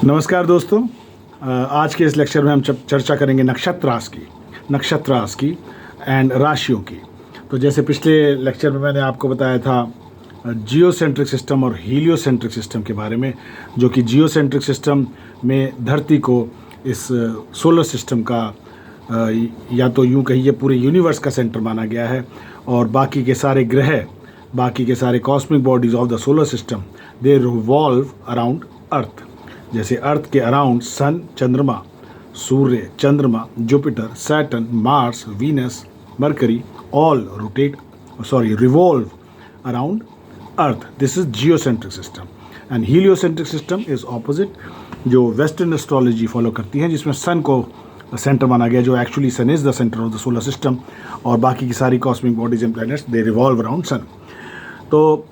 नमस्कार दोस्तों। आज के इस लेक्चर में हम चर्चा करेंगे नक्षत्रास की एंड राशियों की। तो जैसे पिछले लेक्चर में मैंने आपको बताया था जियोसेंट्रिक सिस्टम और हीलियोसेंट्रिक सिस्टम के बारे में, जो कि जियोसेंट्रिक सिस्टम में धरती को इस सोलर सिस्टम का या तो यूँ कहिए पूरे यूनिवर्स का सेंटर माना गया है, और बाकी के सारे ग्रह, बाकी के सारे cosmic bodies of the solar system they revolve around earth. जैसे अर्थ के अराउंड सन, चंद्रमा, सूर्य, चंद्रमा, Jupiter, Saturn, Mars, Venus, Mercury all revolve around earth. This is geocentric system. And heliocentric system is opposite, जो western astrology follow करती है, जिसमें sun को सेंटर माना गया, जो actually sun is the centre of the solar system, और बाकी की सारी cosmic bodies and planets they revolve around sun. तो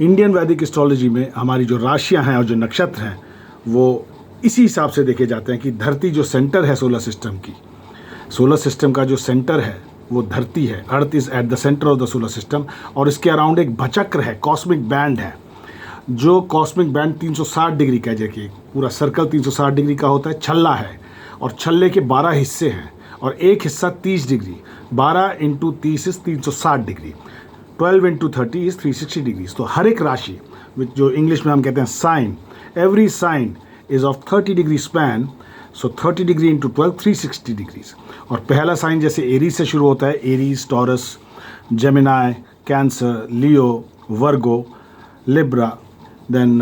इंडियन वैदिक एस्ट्रोलॉजी में हमारी जो राशियां हैं और जो नक्षत्र हैं वो इसी हिसाब से देखे जाते हैं कि धरती जो सेंटर है सोलर सिस्टम का जो सेंटर है वो धरती है। Earth is at the centre of the solar system, और इसके अराउंड एक भचक्र है, कॉस्मिक बैंड है। जो कॉस्मिक बैंड 360 डिग्री का, जैसे पूरा सर्कल 360 डिग्री का होता है, छल्ला है, और छल्ले के 12 हिस्से हैं, और एक हिस्सा 30 degree, 12 × 30 is 360 degree, 12 × 30 is 360 degree. तो हर एक राशि, जो इंग्लिश में हम कहते हैं sign, every sign is of 30 degree span, so 30 degree × 12 360 degrees. और पहला साइन जैसे एरीज से शुरू होता है, Aries, Taurus, Gemini, Cancer, Leo, Virgo, Libra, then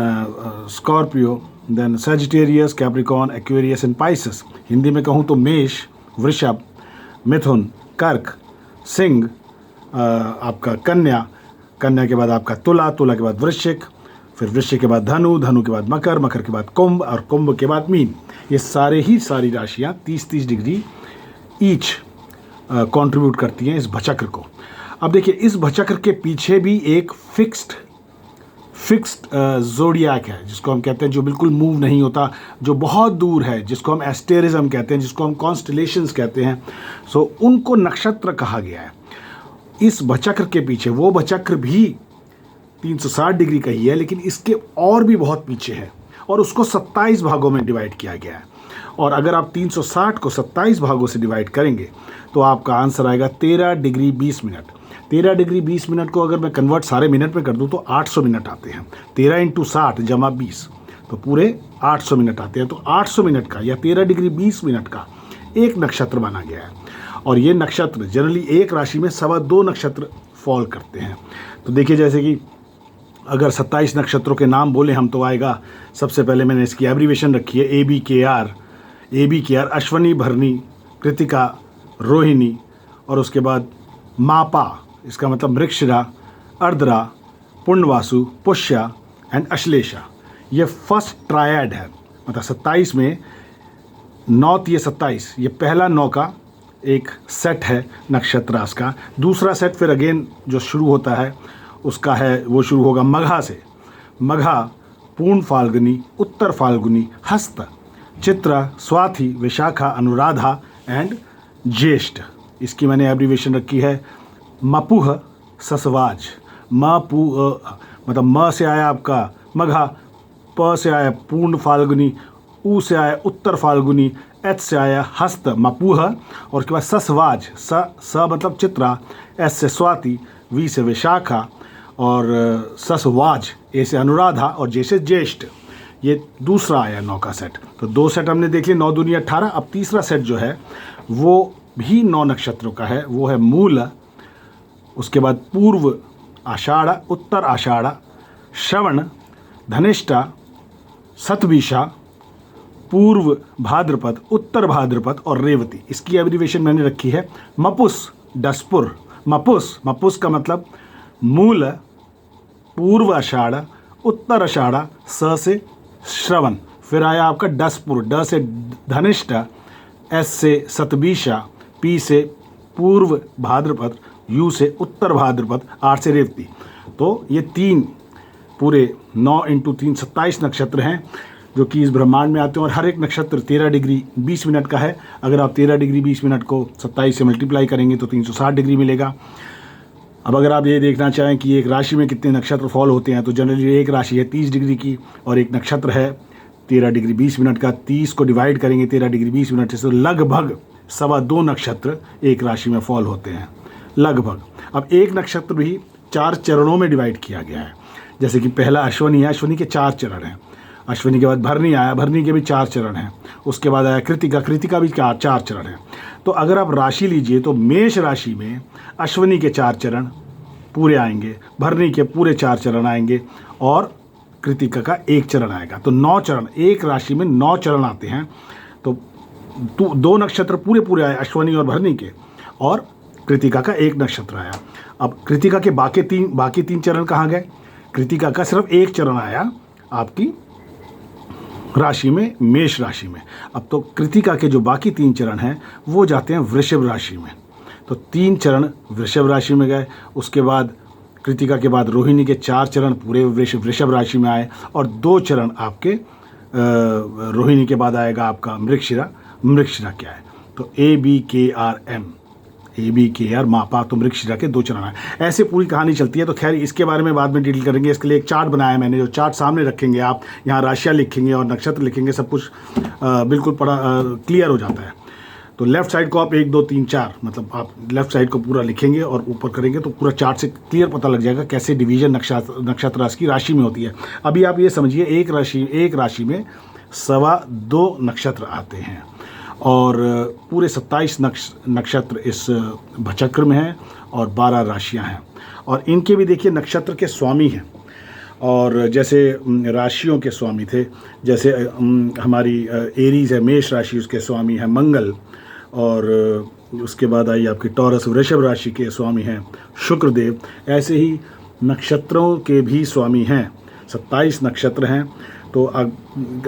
Scorpio, then Sagittarius, Capricorn, Aquarius and Pisces. Hindi में कहूँ तो मेष, वृषभ, मिथुन, कर्क, सिंह, आपका कन्या, कन्या के बाद आपका तुला, तुला के बाद वृश्चिक, फिर वृश्चिक के बाद धनु, धनु के बाद मकर, मकर के बाद कुंभ, और कुंभ के बाद मीन। ये सारी राशियाँ 30-30 डिग्री ईच कंट्रीब्यूट करती हैं इस भचक्र को। अब देखिए, इस भचक्र के पीछे भी एक फिक्स्ड ज़ोडिएक है, जिसको हम कहते हैं, जो बिल्कुल मूव नहीं होता, जो बहुत दूर है, जिसको हम एस्टेरिज्म कहते हैं, जिसको हम कॉन्स्टलेशंस कहते हैं। सो उनको नक्षत्र कहा गया है। इस भचक्र के पीछे, वो भचक्र भी 360 डिग्री का ही है, लेकिन इसके और भी बहुत पीछे है, और उसको 27 भागों में डिवाइड किया गया है। और अगर आप 360 को 27 भागों से डिवाइड करेंगे तो आपका आंसर आएगा 13 डिग्री 20 मिनट। 13 डिग्री 20 मिनट को अगर मैं कन्वर्ट सारे मिनट में कर दूं तो 800 मिनट आते हैं। 13 × 60 = 20, तो पूरे 800 मिनट आते हैं। तो 800 मिनट का या 13 डिग्री 20 मिनट का एक नक्षत्र माना गया है। और ये नक्षत्र जनरली एक राशि में 2.25 नक्षत्र फॉल करते हैं। तो देखिए, जैसे कि अगर 27 नक्षत्रों के नाम बोले हम तो आएगा, सबसे पहले मैंने इसकी एब्रीवेशन रखी है ABKR, अश्वनी, भरणी, कृतिका, रोहिणी, और उसके बाद मापा, इसका मतलब मृगशिरा, अर्द्रा, पुण्यवासु, पुष्या एंड अश्लेषा। ये फर्स्ट ट्रायड है, मतलब 27 में 9 ये 27, ये पहला 9 का एक सेट है नक्षत्रास का। दूसरा सेट फिर अगेन जो शुरू होता है उसका है, वो शुरू होगा मघा से। मघा, पूर्ण फाल्गुनी, उत्तर फाल्गुनी, हस्त, चित्रा, स्वाति, विशाखा, अनुराधा एंड ज्येष्ठ। इसकी मैंने एब्रीवेशन रखी है मपुह ससवाज। मतलब म से आया आपका मघा, प से आया पूर्ण फाल्गुनी, ऊ से आया उत्तर फाल्गुनी, एच से आया हस्त मपुह, और उसके बाद ससवाज, स मतलब चित्रा, एस से स्वाति, वी से विशाखा, और ससवाज, ए से अनुराधा, और जे से ज्येष्ठ। ये दूसरा आया 9 का सेट। तो 2 सेट हमने देख लिए, 9 दूनी 18। अब तीसरा सेट जो है वो भी 9 नक्षत्रों का है, वो है मूल, उसके बाद पूर्व आषाढ़, उत्तर आषाढ़, श्रवण, धनिष्ठा, शतभिषा, पूर्व भाद्रपद, उत्तर भाद्रपद और रेवती। इसकी एब्रीवेशन मैंने रखी है मपुस डसपुर। मपुस का मतलब मूल, पूर्व आषाढ़, उत्तर आषाढ़, स से श्रवण, फिर आया आपका डसपुर, ड से धनिष्ठा, एस से शतभिषा, पी से पूर्व भाद्रपद, यू से उत्तर भाद्रपद, आर से रेवती। तो ये 3 पूरे 9 × 3 27 नक्षत्र हैं जो कि इस ब्रह्मांड में आते हैं, और हर एक नक्षत्र 13 डिग्री 20 मिनट का है। अगर आप 13 डिग्री 20 मिनट को 27 से मल्टीप्लाई करेंगे तो 360 डिग्री मिलेगा। अब अगर आप ये देखना चाहें कि एक राशि में कितने नक्षत्र फॉल होते हैं, तो जनरली एक राशि है 30 डिग्री की और एक नक्षत्र है 13 डिग्री 20 मिनट का 30 को डिवाइड करेंगे 13 डिग्री 20 मिनट से, तो लगभग 2.25 नक्षत्र एक राशि में फॉल होते हैं, लगभग। अब एक नक्षत्र भी 4 चरणों में डिवाइड किया गया है। जैसे कि पहला अश्विनी है, अश्विनी के 4 चरण हैं। अश्विनी के बाद भरनी आया, भरनी के भी 4 चरण हैं। उसके बाद आया कृतिका, कृतिका भी 4 चरण हैं। तो अगर आप राशि लीजिए तो मेष राशि में अश्विनी के 4 चरण पूरे आएंगे, भरनी के पूरे 4 चरण आएंगे और कृतिका का 1 चरण आएगा। तो 9 चरण, एक राशि में 9 चरण आते हैं। तो 2 नक्षत्र पूरे पूरे आए अश्विनी और भरनी के, और कृतिका का 1 नक्षत्र आया। अब कृतिका के बाकी तीन चरण कहाँ गए? कृतिका का सिर्फ 1 चरण आया आपकी राशि में, मेष राशि में। अब तो कृतिका के जो बाकी 3 चरण हैं वो जाते हैं वृषभ राशि में। तो 3 चरण वृषभ राशि में गए। उसके बाद कृतिका के बाद रोहिणी के 4 चरण पूरे वृषभ राशि में आए, और 2 चरण आपके रोहिणी के बाद आएगा आपका मृगशिरा। मृगशिरा क्या है? तो ABKR मापा, तो मृगशिरा के 2 चरण आए। ऐसे पूरी कहानी चलती है। तो खैर इसके बारे में बाद में डिटेल करेंगे। इसके लिए एक चार्ट बनाया मैंने, जो चार्ट सामने रखेंगे आप, यहाँ राशियाँ लिखेंगे और नक्षत्र लिखेंगे, सब कुछ बिल्कुल क्लियर हो जाता है। तो लेफ्ट साइड को आप 1 2 3 4, मतलब आप लेफ्ट साइड को पूरा लिखेंगे और ऊपर करेंगे तो पूरा चार्ट से क्लियर पता लग जाएगा कैसे डिवीजन नक्षत्र राशि की राशि में होती है। अभी आप ये समझिए एक राशि में 2.25 नक्षत्र आते हैं, और पूरे 27 नक्षत्र इस भचक्र में हैं, और 12 राशियां हैं। और इनके भी देखिए नक्षत्र के स्वामी हैं, और जैसे राशियों के स्वामी थे, जैसे हमारी एरीज है मेष राशि, उसके स्वामी है मंगल, और उसके बाद आई आपकी टॉरस वृषभ राशि के स्वामी हैं शुक्रदेव। ऐसे ही नक्षत्रों के भी स्वामी हैं, 27 नक्षत्र हैं। तो अब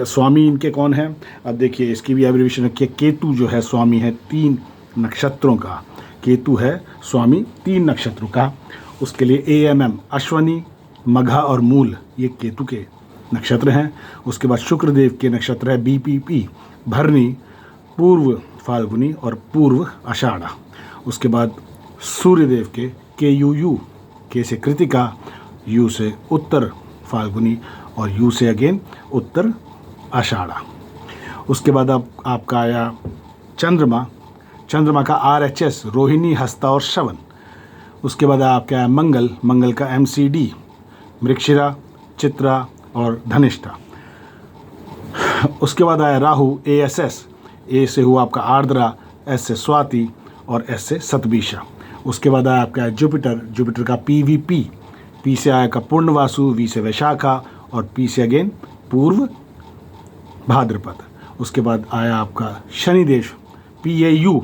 स्वामी इनके कौन हैं? अब देखिए इसकी भी एब्रीविएशन रखिए। केतु जो है स्वामी है 3 नक्षत्रों का, केतु है स्वामी 3 नक्षत्रों का। उसके लिए AMM अश्वनी, मघा और मूल, ये केतु के नक्षत्र हैं। उसके बाद शुक्रदेव के नक्षत्र है BPP भरनी, पूर्व फाल्गुनी और पूर्व आषाढ़ा। उसके बाद सूर्यदेव के KUU, के से कृतिका, U से उत्तर फाल्गुनी और U से अगेन उत्तर आषाढ़ा। उसके बाद आपका आया चंद्रमा, चंद्रमा का RHS रोहिणी, हस्ता और श्रवण। उसके बाद आपका आया मंगल, मंगल का MCD मृगशिरा, चित्रा और धनिष्ठा। उसके बाद आया राहु ASS, A से हुआ आपका आर्द्रा, S से स्वाति और S से सतबीशा। उसके बाद आया आपका जुपिटर, जुपिटर का PVP, P से आया का पूर्णवासु, V से वैशाखा और P से अगेन पूर्व भाद्रपद। उसके बाद आया आपका शनिदेव PAU,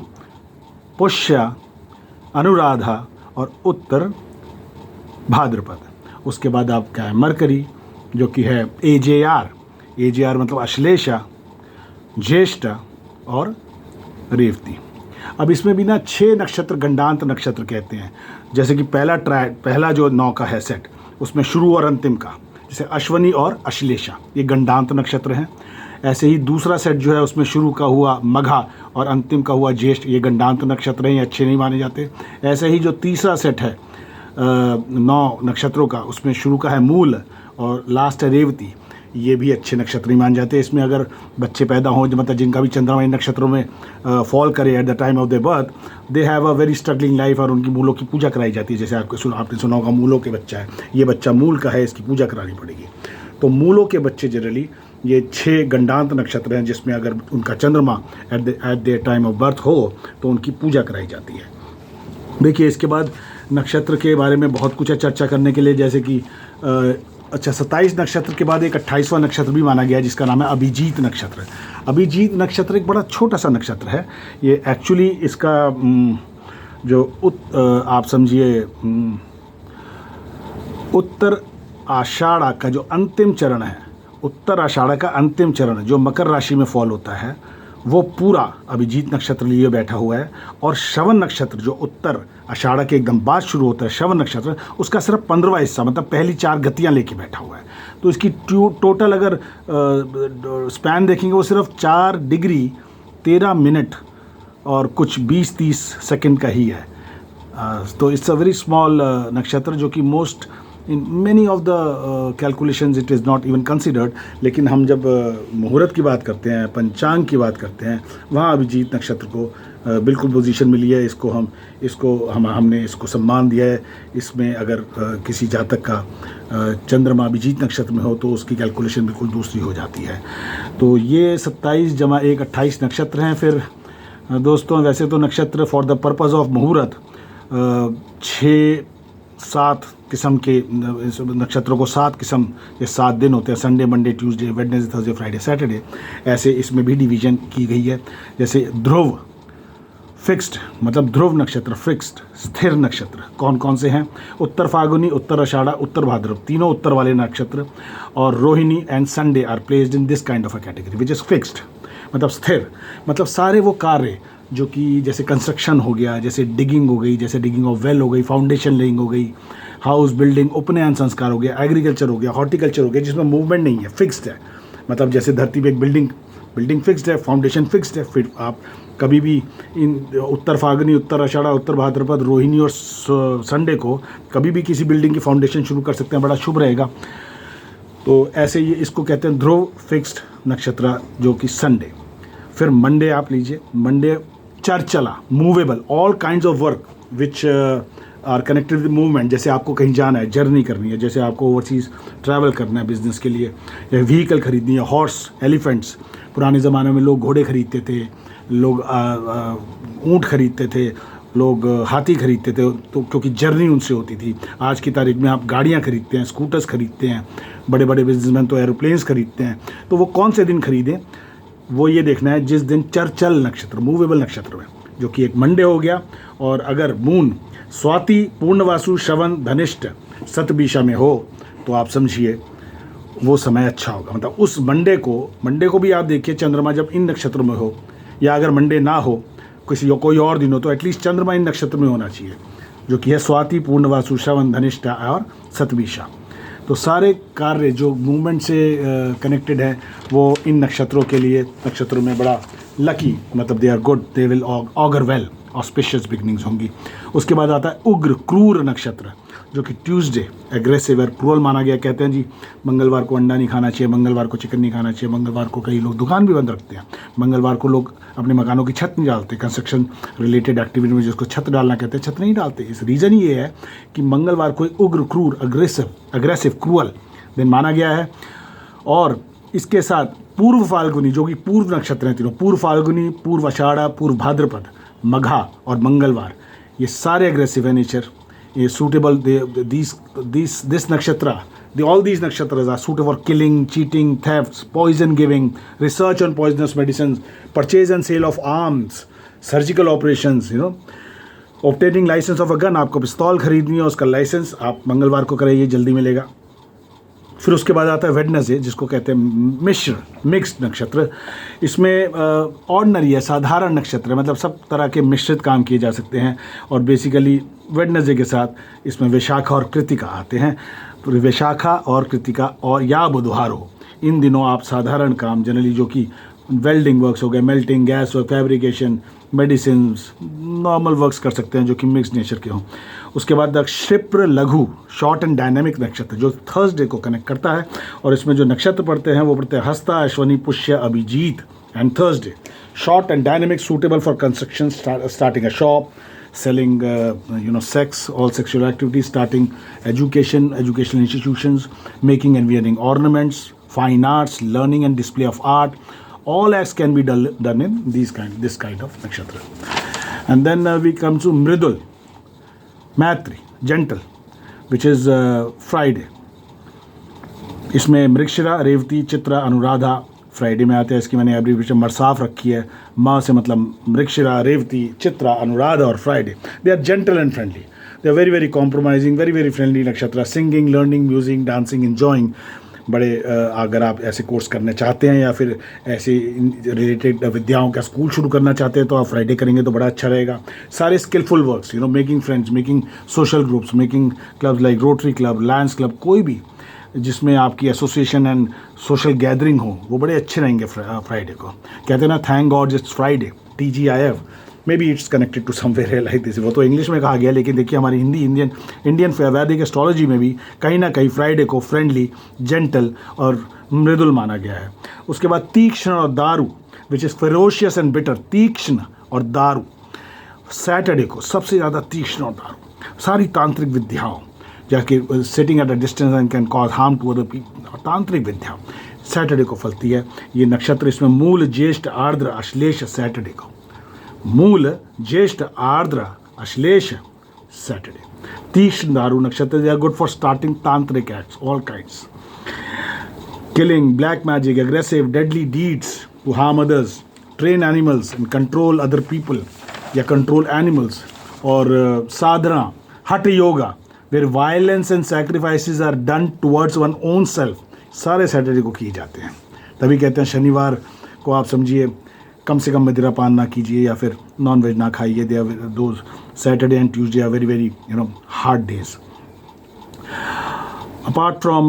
पुष्य, अनुराधा और उत्तर भाद्रपद। उसके बाद आपका है मरकरी, जो कि है AJR मतलब अश्लेषा, ज्येष्ठा और रेवती। अब इसमें भी ना 6 नक्षत्र गंडांत नक्षत्र कहते हैं। जैसे कि पहला जो 9 का है सेट, उसमें शुरू और अंतिम का, जैसे अश्वनी और अश्लेषा, ये गंडांत नक्षत्र हैं। ऐसे ही दूसरा सेट जो है उसमें शुरू का हुआ मघा और अंतिम का हुआ ज्येष्ठ, ये गंडांत नक्षत्र हैं, ये अच्छे नहीं माने जाते। ऐसे ही जो तीसरा सेट है 9 नक्षत्रों का, उसमें शुरू का है मूल और लास्ट है रेवती, ये भी अच्छे नक्षत्र नहीं मान जाते। इसमें अगर बच्चे पैदा हों, मतलब जिनका भी चंद्रमा इन नक्षत्रों में फॉल करे at the time of the birth, they have a very struggling life, और उनकी मूलों की पूजा कराई जाती है। जैसे आपने सुना होगा मूलों के बच्चा है, ये बच्चा मूल का है, इसकी पूजा करानी पड़ेगी। तो मूलों के बच्चे जनरली ये 6 गंडांत नक्षत्र हैं, जिसमें अगर उनका चंद्रमा at the time of birth हो तो उनकी पूजा कराई जाती है। देखिए इसके बाद नक्षत्र के बारे में बहुत कुछ है चर्चा करने के लिए, जैसे कि 27 नक्षत्र के बाद एक 28वां नक्षत्र भी माना गया है, जिसका नाम है अभिजीत नक्षत्र। अभिजीत नक्षत्र एक बड़ा छोटा सा नक्षत्र है। ये एक्चुअली इसका जो आप समझिए उत्तर आषाढ़ा का जो अंतिम चरण है, उत्तर आषाढ़ा का अंतिम चरण जो मकर राशि में फॉल होता है, वो पूरा अभिजीत नक्षत्र लिए बैठा हुआ है। और श्रवण नक्षत्र जो उत्तर आषाढ़ा के एकदम बाद शुरू होता है, श्रवण नक्षत्र, उसका सिर्फ 15वां हिस्सा, मतलब पहली 4 गतियां लेके बैठा हुआ है। तो इसकी टोटल अगर स्पैन देखेंगे वो सिर्फ 4 डिग्री 13 मिनट और कुछ 20-30 सेकंड का ही है। तो इट्स अ वेरी स्मॉल नक्षत्र, जो कि most in many of the calculations it is not even considered. लेकिन हम जब मुहूर्त की बात करते हैं, पंचांग की बात करते हैं, वहाँ अभिजीत नक्षत्र को बिल्कुल पोजीशन मिली है। हमने इसको सम्मान दिया है। इसमें अगर किसी जातक का चंद्रमा अभिजीत नक्षत्र में हो तो उसकी कैलकुलेशन बिल्कुल दूसरी हो जाती है। तो ये 27 + 1 28 नक्षत्र हैं। फिर दोस्तों वैसे तो नक्षत्र फॉर द पर्पज़ ऑफ मुहूर्त 6-7 किस्म के नक्षत्रों को 7 किस्म के 7 दिन होते हैं, Sunday, Monday, Tuesday, Wednesday, Thursday, Friday, Saturday, ऐसे इसमें भी डिवीजन की गई है। जैसे ध्रुव फिक्स्ड, मतलब ध्रुव नक्षत्र फिक्स्ड, स्थिर नक्षत्र कौन कौन से हैं? उत्तर फाल्गुनी, उत्तर आषाढ़ा, उत्तर भाद्रव, तीनों उत्तर वाले नक्षत्र, और Rohini and Sunday are placed in this kind of a category which is fixed, मतलब स्थिर। मतलब सारे वो कार्य जो कि जैसे कंस्ट्रक्शन हो गया, जैसे डिगिंग हो गई, जैसे डिगिंग ऑफ वेल हो गई, फाउंडेशन लेइंग हो गई, हाउस बिल्डिंग, उपनयन संस्कार हो गया, एग्रीकल्चर हो गया, हॉर्टिकल्चर हो गया, जिसमें मूवमेंट नहीं है, फिक्स्ड है। मतलब जैसे धरती पे एक बिल्डिंग फिक्स्ड है, फाउंडेशन फिक्स्ड है। फिर आप कभी भी इन उत्तर फाल्गुनी, उत्तर आषाढ़ा, उत्तर भाद्रपद, रोहिणी और संडे को कभी भी किसी बिल्डिंग की फाउंडेशन शुरू कर सकते हैं, बड़ा शुभ रहेगा। तो ऐसे ये इसको कहते हैं ध्रुव फिक्स्ड नक्षत्र, जो कि संडे। फिर मंडे आप लीजिए, मंडे चरचला, movable, all kinds of work which are connected with movement. जैसे आपको कहीं जाना है, जर्नी करनी है, जैसे आपको ओवरसीज़ ट्रैवल करना है बिजनेस के लिए, या व्हीकल खरीदनी है, हॉर्स, एलिफेंट्स। पुराने ज़माने में लोग घोड़े खरीदते थे, लोग ऊँट खरीदते थे, लोग हाथी खरीदते थे, तो क्योंकि जर्नी उनसे होती थी। आज की तारीख में आप गाड़ियाँ खरीदते हैं, स्कूटर्स खरीदते हैं, बड़े बड़े बिजनेसमैन तो एरोप्लेन्स खरीदते हैं। तो वो कौन से दिन खरीदें, वो ये देखना है जिस दिन चरचल नक्षत्र, मूवेबल नक्षत्र में, जो कि एक मंडे हो गया। और अगर मून स्वाति, पूर्णवासु, श्रवण, धनिष्ठ, शतभिषा में हो तो आप समझिए वो समय अच्छा होगा। मतलब उस मंडे को भी आप देखिए, चंद्रमा जब इन नक्षत्रों में हो, या अगर मंडे ना हो, कोई और दिन हो, तो एटलीस्ट चंद्रमा इन नक्षत्र में होना चाहिए, जो कि है स्वाति, पूर्णवासु, श्रवण, धनिष्ठा और शतभिषा। तो सारे कार्य जो मूवमेंट से कनेक्टेड है वो इन नक्षत्रों के लिए, नक्षत्रों में बड़ा लकी, मतलब they are good, they will augur well, auspicious beginnings होंगी। उसके बाद आता है उग्र क्रूर नक्षत्र, जो कि ट्यूसडे, एग्रेसिव और क्रूअल माना गया। कहते हैं जी मंगलवार को अंडा नहीं खाना चाहिए, मंगलवार को चिकन नहीं खाना चाहिए, मंगलवार को कई लोग दुकान भी बंद रखते हैं, मंगलवार को लोग अपने मकानों की छत नहीं डालते। कंस्ट्रक्शन रिलेटेड एक्टिविटी में जिसको छत डालना कहते हैं, छत नहीं डालते। इस रीज़न ये है कि मंगलवार को उग्र क्रूर, अग्रेसिव क्रूअल दिन माना गया है। और इसके साथ पूर्व फाल्गुनी, जो कि पूर्व नक्षत्र हैं तीनों, पूर्व फाल्गुनी, पूर्व आषाढ़ा, पूर्व भाद्रपद, मघा और मंगलवार, ये सारे एग्रेसिव है नेचर। ये suitable, this nakshatra, all these nakshratras are suitable for killing, cheating, thefts, poison giving, research on poisonous medicines, purchase and sale of arms, surgical operations, obtaining license of a gun। आपको पिस्तौल खरीदनी है, उसका licence आप मंगलवार को कराइए, जल्दी मिलेगा। फिर उसके बाद आता है वेडनेसडे, जिसको कहते हैं मिक्स्ड नक्षत्र। इसमें ऑर्डिनरी है, साधारण नक्षत्र है, मतलब सब तरह के मिश्रित काम किए जा सकते हैं। और बेसिकली वेडनेसडे के साथ इसमें विशाखा और कृतिका आते हैं। तो विशाखा और कृतिका और या बुधवार हो, इन दिनों आप साधारण काम जनरली, जो कि वेल्डिंग वर्क्स हो गए, melting, gas work, fabrication, medicine, normal works कर सकते हैं, जो कि मिक्स नेचर के हों। उसके बाद क्षिप्र लघु, शॉर्ट एंड डायनेमिक नक्षत्र, जो थर्सडे को कनेक्ट करता है। और इसमें जो नक्षत्र पढ़ते हैं वो पढ़ते हैं Hasta, Ashwini, Pushya, Abhijit and Thursday. Short and dynamic, suitable for construction, starting a shop, selling sex, all sexual activities, starting educational institutions, making and wearing ornaments, fine arts, learning and display of art. All acts can be done in this kind of nakshatra. And then we come to Mridul, Maitri, gentle, which is Friday. इसमें Mrigashira, Revati, Chitra, Anuradha Friday में आते हैं। इसकी मैंने abbreviation मरसाफ रखी है, माँ से मतलब मृगशिरा, रेवती, चित्रा, अनुराधा और Friday. They are gentle and friendly, they are very very compromising, very very friendly nakshatra. Singing, learning, music, dancing, enjoying. बड़े अगर आप ऐसे कोर्स करना चाहते हैं या फिर ऐसे रिलेटेड विद्याओं का स्कूल शुरू करना चाहते हैं तो आप फ्राइडे करेंगे तो बड़ा अच्छा रहेगा। सारे skillful works, making friends, making social groups, making clubs like Rotary club, Lions club, कोई भी जिसमें आपकी एसोसिएशन एंड सोशल गैदरिंग हो, वो बड़े अच्छे रहेंगे फ्राइडे को। कहते हैं ना, thank God it's Friday, TGIF, maybe it's connected to somewhere like this. वो तो इंग्लिश में कहा गया, लेकिन देखिए हमारी इंडियन वैदिक एस्ट्रोलॉजी में भी कहीं ना कहीं फ्राइडे को फ्रेंडली, जेंटल और मृदुल माना गया है। उसके बाद तीक्ष्ण और दारू, which is ferocious and bitter, तीक्ष्ण और दारू। सैटरडे को सबसे ज़्यादा तीक्ष्ण और दारू। सारी तांत्रिक विद्याओं, जाके sitting at a distance and can cause harm to other people, तांत्रिक विद्या सैटरडे को फलती है। ये नक्षत्र इसमें मूल, ज्येष्ठ, आर्द्र, अश्लेष सैटरडे को, मूल, ज्येष्ठ, आर्द्र, अश्लेष सैटरडे। तीक्ष्ण दारू nakshatra, they are good for starting tantric acts all kinds, killing, black magic, aggressive, deadly deeds to harm others, train animals and control other people या control animals, और sadhana, hatha yoga, where violence and sacrifices are done towards one own self, सारे Saturday को किए जाते हैं। तभी कहते हैं शनिवार को आप समझिए कम से कम मदिरा पान ना कीजिए या फिर नॉन वेज ना खाइए। They are those Saturday and Tuesday are very very hard days. Apart from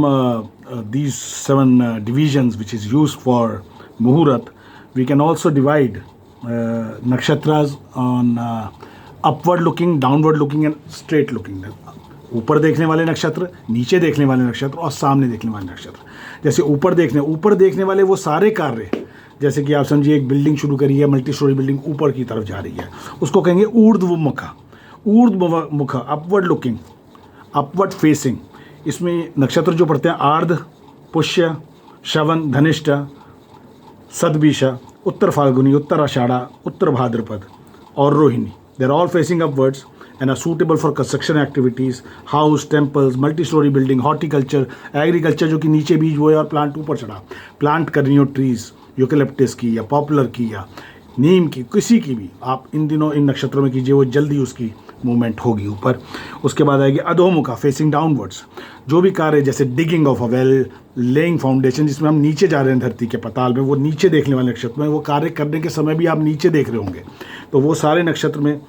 these 7 divisions which is used for Muhurat, we can also divide nakshatras on upward looking, downward looking and straight looking. ऊपर देखने वाले नक्षत्र, नीचे देखने वाले नक्षत्र और सामने देखने वाले नक्षत्र। जैसे ऊपर देखने वाले वो सारे कार्य, जैसे कि आप समझिए एक बिल्डिंग शुरू करी है, मल्टी स्टोरी बिल्डिंग ऊपर की तरफ जा रही है, उसको कहेंगे ऊर्ध्वमुख, अपवर्ड लुकिंग, अपवर्ड फेसिंग। इसमें नक्षत्र जो पढ़ते हैं आर्द्र, पुष्य, श्रवण, धनिष्ठा, सदभिषा, उत्तर फाल्गुनी, उत्तर आषाढ़ा, उत्तर भाद्रपद और Rohini, they are all facing upwards and are suitable for construction activities, house, temples, multi-story building, horticulture, agriculture जो कि नीचे बीज वो है और प्लांट ऊपर चढ़ा, प्लांट करनी हो ट्रीज, यूकेलिप्टस की या पॉपुलर की या नीम की, किसी की भी आप इन दिनों इन नक्षत्रों में कीजिए, वो जल्दी उसकी मूवमेंट होगी ऊपर। उसके बाद आएगी अधोमुखा, फेसिंग डाउनवर्ड्स, जो भी कार्य जैसे digging of a well, laying foundation, जिसमें हम नीचे जा रहे हैं धरती के पताल में, वो नीचे देखने वाले नक्षत्र में, वो कार्य करने के समय भी आप नीचे देख रहे होंगे, तो वो सारे नक्षत्र में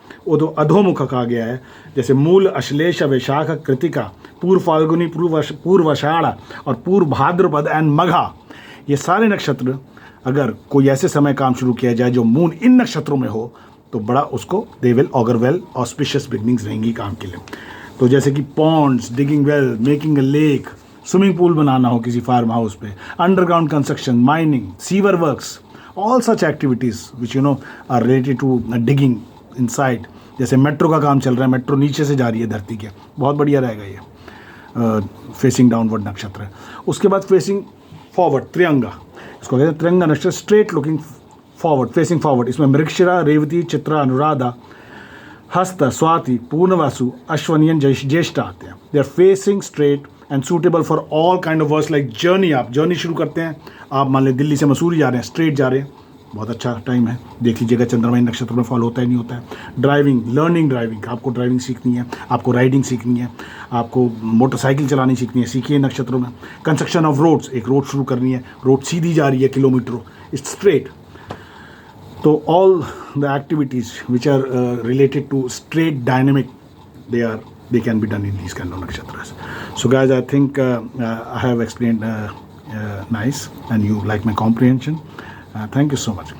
अधोमुख कहा गया है। जैसे मूल, अश्लेष, वैशाख, कृतिका, पूर्व फाल्गुनी, पूर्व आषाढ़ और पूर्व भाद्रपद एंड मघा, ये सारे नक्षत्र अगर कोई ऐसे समय काम शुरू किया जाए जो मून इन नक्षत्रों में हो तो बड़ा उसको they will augur well, auspicious beginnings रहेंगी काम के लिए। तो जैसे कि ponds, digging well, making a lake, swimming pool बनाना हो किसी फार्म हाउस पे, underground construction, mining, sewer works, all such activities which are related to digging inside. जैसे मेट्रो का काम चल रहा है, मेट्रो नीचे से जा रही है धरती के, बहुत बढ़िया रहेगा ये फेसिंग डाउनवर्ड नक्षत्र। उसके बाद फेसिंग फॉरवर्ड, त्रियंगा, इसको कहते हैं त्रियंगा नक्षत्र, straight looking forward, facing forward. इसमें मृगशिरा, रेवती, चित्रा, अनुराधा, हस्त, स्वाति, पूर्णवासु, अश्वनी एंड ज्येष्ठा आते हैं। They are facing straight and suitable for all kind of works like journey. आप जर्नी शुरू करते हैं, आप मान लें दिल्ली से मसूरी जा रहे हैं, स्ट्रेट जा रहे हैं, बहुत अच्छा टाइम है, देख लीजिएगा चंद्रमा इन नक्षत्र में फॉलो होता है नहीं होता है। ड्राइविंग, लर्निंग ड्राइविंग, आपको ड्राइविंग सीखनी है, आपको राइडिंग सीखनी है, आपको मोटरसाइकिल चलानी सीखनी है, सीखिए नक्षत्रों में। कंस्ट्रक्शन ऑफ रोड्स, एक रोड शुरू करनी है, रोड सीधी जा रही है किलोमीटरों, इट्स स्ट्रेट। तो all the activities which are related to straight dynamic, they can be done in these kind of nakshatras. So guys, I think I have explained nice and you like my comprehension. Thank you so much.